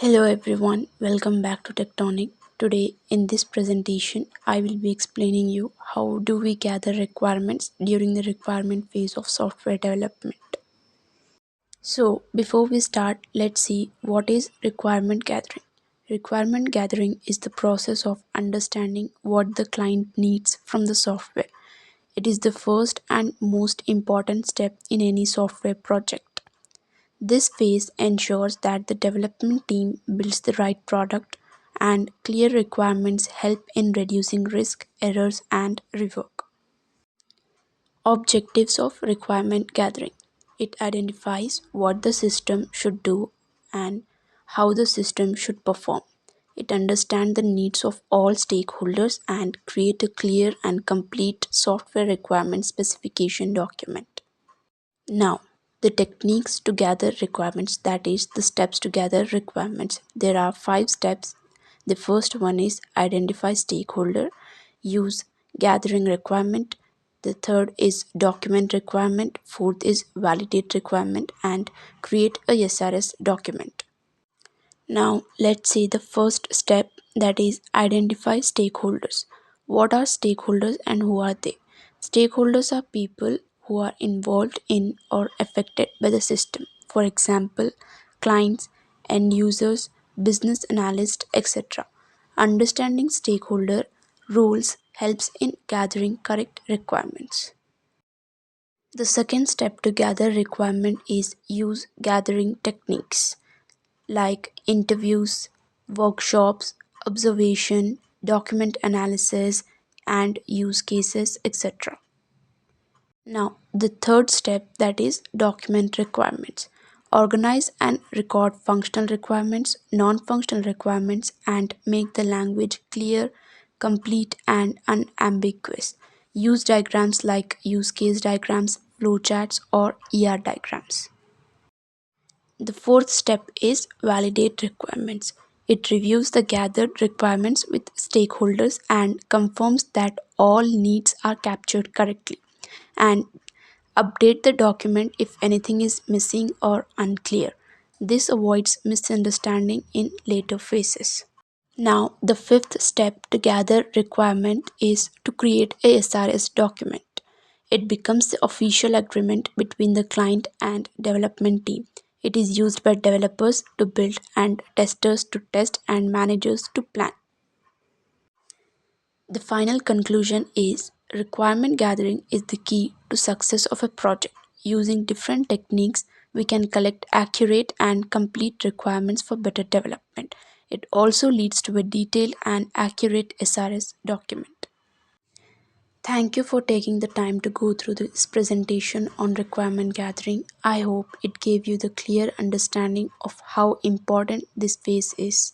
Hello everyone, welcome back to Tecktoniq. Today in this presentation, I will be explaining you how do we gather requirements during the requirement phase of software development. So before we start, let's see what is requirement gathering. Requirement gathering is the process of understanding what the client needs from the software. It is the first and most important step in any software project. This phase ensures that the development team builds the right product, and clear requirements help in reducing risk, errors, and rework. Objectives of requirement gathering: it identifies what the system should do and how the system should perform. It understands the needs of all stakeholders and create a clear and complete software requirement specification document. Now, the techniques to gather requirements, that is, the steps to gather requirements. There are 5 steps. The first one is identify stakeholder, use gathering requirement. The third is document requirement. Fourth is validate requirement and create a SRS document. Now, let's see the first step, that is identify stakeholders. What are stakeholders and who are they? Stakeholders are people who are involved in or affected by the system. For example, clients, end users, business analysts, etc. Understanding stakeholder roles helps in gathering correct requirements. The second step to gather requirement is use gathering techniques like interviews, workshops, observation, document analysis, and use cases, etc. Now, the third step, that is document requirements. Organize and record functional requirements, non functional requirements, and make the language clear, complete, and unambiguous. Use diagrams like use case diagrams, flowcharts, or ER diagrams. The fourth step is validate requirements. It reviews the gathered requirements with stakeholders and confirms that all needs are captured correctly, and update the document if anything is missing or unclear. This avoids misunderstanding in later phases. Now, the fifth step to gather requirement is to create a SRS document. It becomes the official agreement between the client and development team. It is used by developers to build and testers to test and managers to plan. The final conclusion is requirement gathering is the key to success of a project. Using different techniques, we can collect accurate and complete requirements for better development. It also leads to a detailed and accurate SRS document. Thank you for taking the time to go through this presentation on requirement gathering. I hope it gave you the clear understanding of how important this phase is.